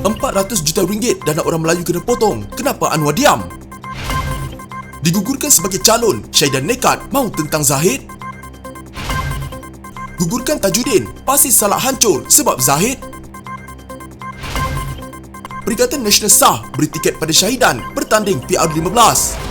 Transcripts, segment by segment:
RM400 juta dana orang Melayu kena potong. Kenapa Anwar diam? Digugurkan sebagai calon, Syahidan nekat mahu tentang Zahid. Gugurkan Tajuddin, pasti salah hancur sebab Zahid. Perikatan Nasional sah beri tiket pada Syahidan bertanding PR15.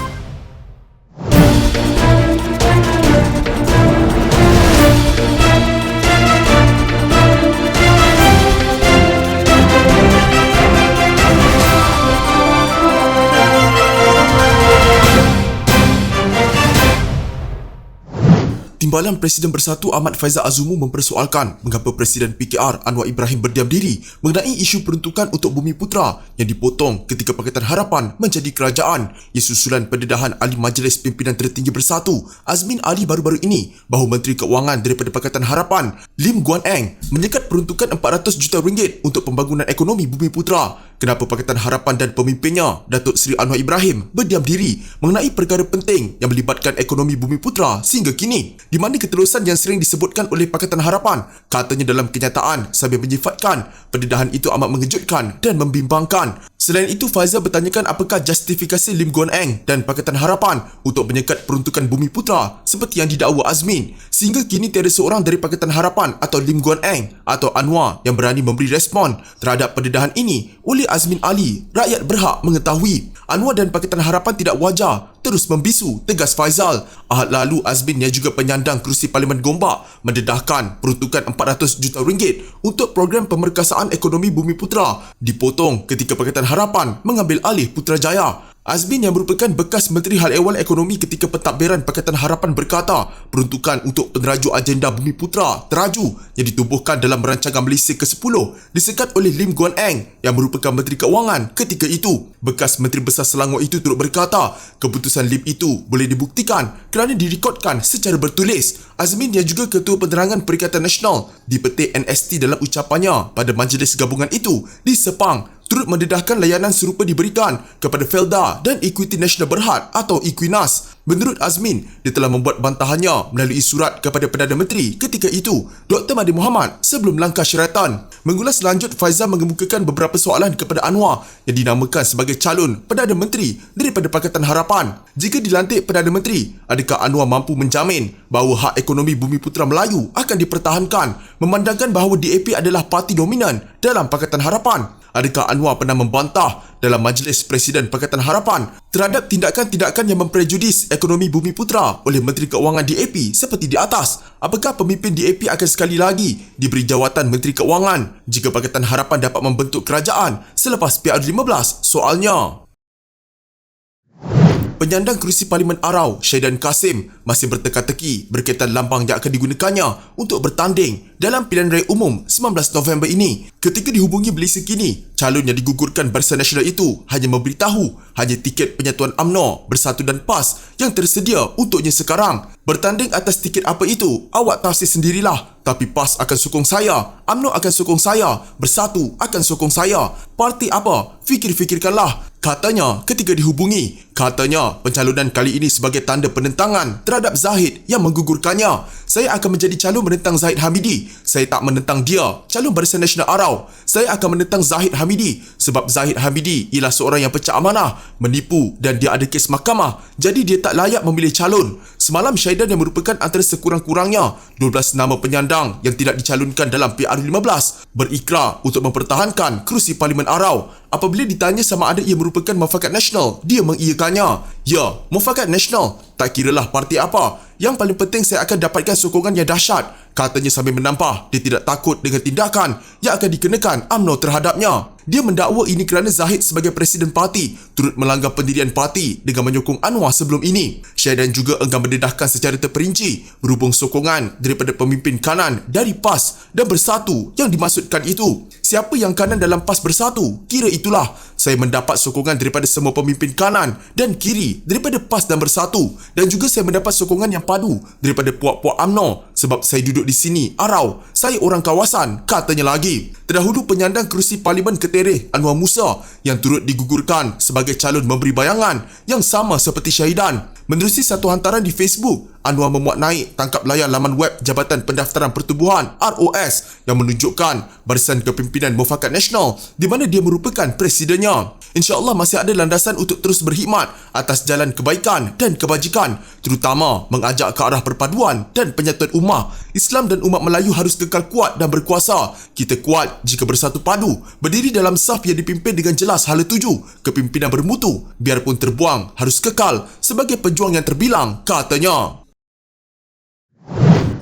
Timbalan Presiden Bersatu Ahmad Faizal Azumu mempersoalkan mengapa Presiden PKR Anwar Ibrahim berdiam diri mengenai isu peruntukan untuk Bumiputera yang dipotong ketika Pakatan Harapan menjadi kerajaan ia susulan pendedahan Ahli Majlis Pimpinan Tertinggi Bersatu Azmin Ali baru-baru ini bahawa Menteri Keuangan daripada Pakatan Harapan Lim Guan Eng menyekat peruntukan RM400 juta untuk pembangunan ekonomi Bumiputera. Kenapa Pakatan Harapan dan pemimpinnya Datuk Seri Anwar Ibrahim berdiam diri mengenai perkara penting yang melibatkan ekonomi Bumiputera sehingga kini, di mana keterusan yang sering disebutkan oleh Pakatan Harapan katanya dalam kenyataan sambil menyifatkan pendedahan itu amat mengejutkan dan membimbangkan. Selain itu, Faizal bertanyakan apakah justifikasi Lim Guan Eng dan Pakatan Harapan untuk menyekat peruntukan Bumiputera seperti yang didakwa Azmin. Sehingga kini tiada seorang dari Pakatan Harapan atau Lim Guan Eng atau Anwar yang berani memberi respon terhadap pendedahan ini oleh Azmin Ali. Rakyat berhak mengetahui. Anwar dan Pakatan Harapan tidak wajar terus membisu, tegas Faizal. Ahad lalu, Azmin yang juga penyandang kerusi Parlimen Gombak mendedahkan peruntukan RM400 juta untuk program pemerkasaan ekonomi Bumiputera dipotong ketika Pakatan Harapan mengambil alih Putrajaya. Azmin yang merupakan bekas Menteri Hal Ehwal Ekonomi ketika pentadbiran Pakatan Harapan berkata peruntukan untuk peneraju agenda Bumiputera teraju yang ditubuhkan dalam rancangan Malaysia ke-10 disekat oleh Lim Guan Eng yang merupakan Menteri Keuangan ketika itu. Bekas Menteri Besar Selangor itu turut berkata keputusan Lim itu boleh dibuktikan kerana direkodkan secara bertulis. Azmin yang juga Ketua Penerangan Perikatan Nasional dipetik NST dalam ucapannya pada majlis gabungan itu di Sepang turut mendedahkan layanan serupa diberikan kepada Felda dan Equity Nasional Berhad atau Equinas. Menurut Azmin, dia telah membuat bantahannya melalui surat kepada Perdana Menteri ketika itu, Dr. Mahathir Mohamad, sebelum langkah syaratan. Mengulas lanjut, Faizal mengemukakan beberapa soalan kepada Anwar yang dinamakan sebagai calon Perdana Menteri daripada Pakatan Harapan. Jika dilantik Perdana Menteri, adakah Anwar mampu menjamin bahawa hak ekonomi Bumiputera Melayu akan dipertahankan, memandangkan bahawa DAP adalah parti dominan dalam Pakatan Harapan? Adakah Anwar pernah membantah dalam Majlis Presiden Pakatan Harapan terhadap tindakan-tindakan yang memprejudis ekonomi Bumiputera oleh Menteri Keuangan DAP seperti di atas? Apakah pemimpin DAP akan sekali lagi diberi jawatan Menteri Keuangan jika Pakatan Harapan dapat membentuk kerajaan selepas PR15? Soalnya, penyandang kerusi Parlimen Arau, Syahidan Kasim, masih berteka-teki berkaitan lambang yang akan digunakannya untuk bertanding dalam pilihan raya umum 19 November ini. Ketika dihubungi Malaysia Kini, calon yang digugurkan Barisan Nasional itu hanya memberitahu hanya tiket penyatuan UMNO, Bersatu dan PAS yang tersedia untuknya sekarang. Bertanding atas tiket apa itu, awak tafsir sendirilah. Tapi PAS akan sokong saya, UMNO akan sokong saya, Bersatu akan sokong saya. Parti apa? Fikir-fikirkanlah, katanya ketika dihubungi. Katanya pencalonan kali ini sebagai tanda penentangan terhadap Zahid yang menggugurkannya. Saya akan menjadi calon menentang Zahid Hamidi. Saya tak menentang dia, calon Barisan Nasional Arau. Saya akan menentang Zahid Hamidi sebab Zahid Hamidi ialah seorang yang pecah amanah, menipu dan dia ada kes mahkamah. Jadi dia tak layak memilih calon. Semalam Syahidan yang merupakan antara sekurang-kurangnya 12 nama penyandang yang tidak dicalonkan dalam PR15 berikrar untuk mempertahankan kerusi Parlimen Arau. Apabila ditanya sama ada ia merupakan mufakat nasional, dia mengiyakannya. Ya, mufakat nasional. Tak kiralah parti apa. Yang paling penting saya akan dapatkan sokongan yang dahsyat, katanya sambil menambah dia tidak takut dengan tindakan yang akan dikenakan UMNO terhadapnya. Dia mendakwa ini kerana Zahid sebagai Presiden Parti turut melanggar pendirian parti dengan menyokong Anwar sebelum ini. Syahidan juga enggan mendedahkan secara terperinci berhubung sokongan daripada pemimpin kanan dari PAS dan Bersatu yang dimaksudkan itu. Siapa yang kanan dalam PAS Bersatu? Kira itulah. Saya mendapat sokongan daripada semua pemimpin kanan dan kiri daripada PAS dan Bersatu, dan juga saya mendapat sokongan yang padu daripada puak-puak UMNO sebab saya duduk di sini, Arau. Saya orang kawasan, katanya lagi. Terdahulu penyandang kerusi Parlimen Ketereh Anwar Musa yang turut digugurkan sebagai calon memberi bayangan yang sama seperti Syahidan. Menerusi satu hantaran di Facebook, Anwar memuat naik tangkap layar laman web Jabatan Pendaftaran Pertubuhan ROS yang menunjukkan Barisan Kepimpinan Mufakat Nasional di mana dia merupakan presidennya. InsyaAllah masih ada landasan untuk terus berkhidmat atas jalan kebaikan dan kebajikan, terutama mengajak ke arah perpaduan dan penyatuan ummah. Islam dan umat Melayu harus kekal kuat dan berkuasa. Kita kuat jika bersatu padu, berdiri dalam saf yang dipimpin dengan jelas hala tuju, kepimpinan bermutu, biarpun terbuang harus kekal sebagai pejuang yang terbilang, katanya.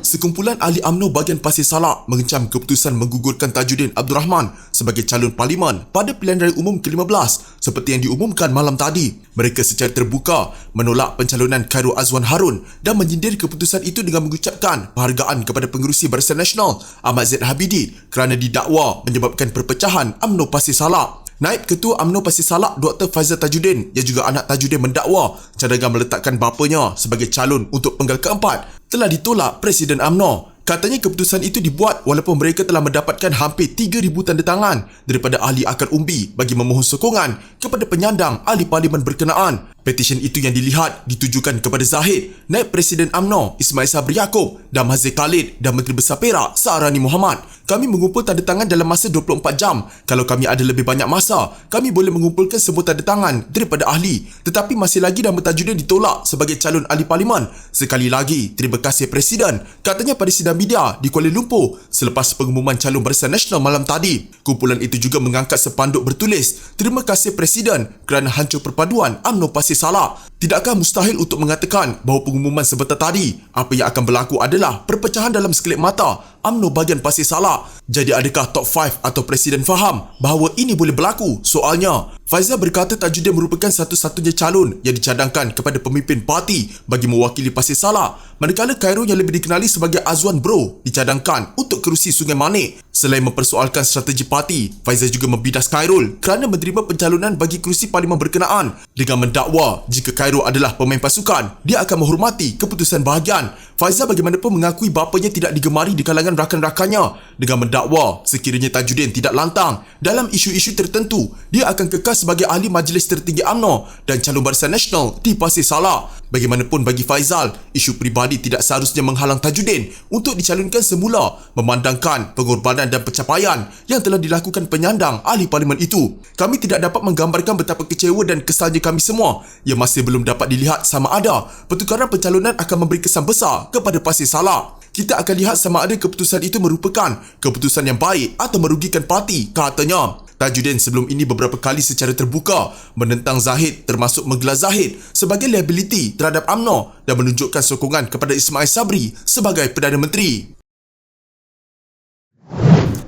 Sekumpulan ahli UMNO bahagian Pasir Salak mengecam keputusan menggugurkan Tajuddin Abdul Rahman sebagai calon parlimen pada pilihan raya umum ke-15 seperti yang diumumkan malam tadi. Mereka secara terbuka menolak pencalonan Khairul Azwan Harun dan menyindir keputusan itu dengan mengucapkan penghargaan kepada pengerusi Barisan Nasional Ahmad Zaid Habidi kerana didakwa menyebabkan perpecahan UMNO Pasir Salak. Naib Ketua UMNO Pasir Salak Dr. Faizal Tajuddin yang juga anak Tajuddin mendakwa cadangan meletakkan bapanya sebagai calon untuk penggal keempat telah ditolak Presiden UMNO. Katanya keputusan itu dibuat walaupun mereka telah mendapatkan hampir 3,000 tanda tangan daripada ahli akar umbi bagi memohon sokongan kepada penyandang ahli parlimen berkenaan. Petisyen itu yang dilihat ditujukan kepada Zahid, Naib Presiden UMNO Ismail Sabri Yaakob, Dam Hazir Khalid dan Menteri Besar Perak Sa'arani Muhammad. Kami mengumpul tanda tangan dalam masa 24 jam. Kalau kami ada lebih banyak masa, kami boleh mengumpulkan semua tanda tangan daripada ahli. Tetapi masih lagi nama Tajuddin ditolak sebagai calon ahli parlimen. Sekali lagi, terima kasih Presiden, katanya pada sidang media di Kuala Lumpur selepas pengumuman calon Barisan Nasional malam tadi. Kumpulan itu juga mengangkat sepanduk bertulis, "Terima kasih Presiden kerana hancur perpaduan UMNO Pasir Salak." Tidakkah mustahil untuk mengatakan bahawa pengumuman sebentar tadi, apa yang akan berlaku adalah perpecahan dalam sekelip mata UMNO bahagian Pasir Salak? Jadi adakah top 5 atau Presiden faham bahawa ini boleh berlaku? Soalnya, Faizal berkata Tajuddin merupakan satu-satunya calon yang dicadangkan kepada pemimpin parti bagi mewakili Pasir Salak, manakala Khairul yang lebih dikenali sebagai Azwan Bro dicadangkan untuk kerusi Sungai Manik. Selain mempersoalkan strategi parti, Faizal juga membidas Khairul kerana menerima pencalonan bagi kerusi parlimen berkenaan dengan mendakwa jika Khairul adalah pemain pasukan, dia akan menghormati keputusan bahagian. Faizal bagaimanapun mengakui bapanya tidak digemari di kalangan rakan-rakannya dengan mendakwa sekiranya Tajuddin tidak lantang dalam isu-isu tertentu, dia akan kekal sebagai ahli Majlis Tertinggi UMNO dan calon Barisan Nasional di Pasir Salak. Bagaimanapun bagi Faizal, isu peribadi tidak seharusnya menghalang Tajuddin untuk dicalonkan semula, memandangkan pengorbanan dan pencapaian yang telah dilakukan penyandang ahli parlimen itu. Kami tidak dapat menggambarkan betapa kecewa dan kesalnya kami semua yang masih belum dapat dilihat sama ada pertukaran pencalonan akan memberi kesan besar kepada Pasir Salak. Kita akan lihat sama ada keputusan itu merupakan keputusan yang baik atau merugikan parti, katanya. Tajuddin sebelum ini beberapa kali secara terbuka menentang Zahid, termasuk menggelar Zahid sebagai liability terhadap UMNO dan menunjukkan sokongan kepada Ismail Sabri sebagai Perdana Menteri.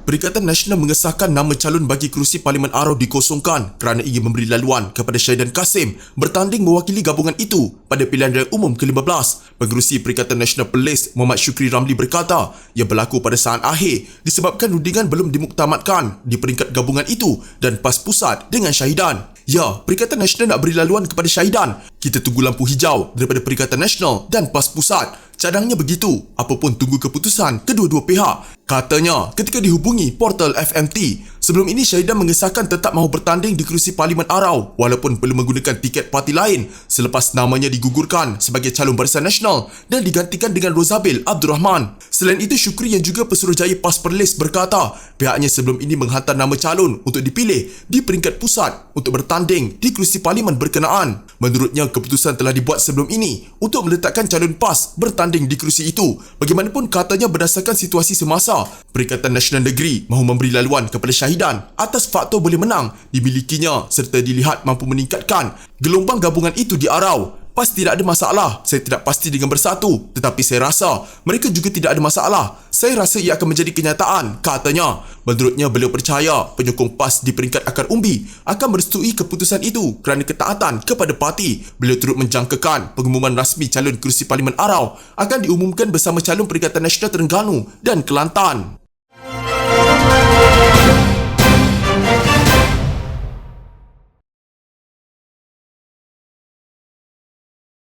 Perikatan Nasional mengesahkan nama calon bagi kerusi Parlimen Arau dikosongkan kerana ingin memberi laluan kepada Syahidan Kasim bertanding mewakili gabungan itu pada pilihan raya umum ke-15. Pengerusi Perikatan Nasional Perlis Muhammad Syukri Ramli berkata ia berlaku pada saat akhir disebabkan rundingan belum dimuktamadkan di peringkat gabungan itu dan PAS Pusat dengan Syahidan. Ya, Perikatan Nasional nak beri laluan kepada Syahidan. Kita tunggu lampu hijau daripada Perikatan Nasional dan PAS Pusat. Cadangnya begitu, apapun tunggu keputusan kedua-dua pihak, katanya ketika dihubungi portal FMT. Sebelum ini Syahidan mengesahkan tetap mahu bertanding di kerusi Parlimen Arau walaupun perlu menggunakan tiket parti lain selepas namanya digugurkan sebagai calon Barisan Nasional dan digantikan dengan Rozabil Abdul Rahman. Selain itu, Syukri yang juga Pesuruhjaya PAS Perlis berkata pihaknya sebelum ini menghantar nama calon untuk dipilih di peringkat pusat untuk bertanding di kerusi parlimen berkenaan. Menurutnya, keputusan telah dibuat sebelum ini untuk meletakkan calon PAS bertanding di kerusi itu. Bagaimanapun, katanya berdasarkan situasi semasa, Perikatan Nasional Negeri mahu memberi laluan kepada Syahidan atas faktor boleh menang dimilikinya serta dilihat mampu meningkatkan gelombang gabungan itu di Arau. PAS tidak ada masalah. Saya tidak pasti dengan bersatu, tetapi saya rasa mereka juga tidak ada masalah. Saya rasa ia akan menjadi kenyataan, katanya. Menurutnya, beliau percaya penyokong PAS di peringkat akar umbi akan merestui keputusan itu kerana ketaatan kepada parti. Beliau turut menjangkakan pengumuman rasmi calon kerusi Parlimen Arau akan diumumkan bersama calon Perikatan Nasional Terengganu dan Kelantan.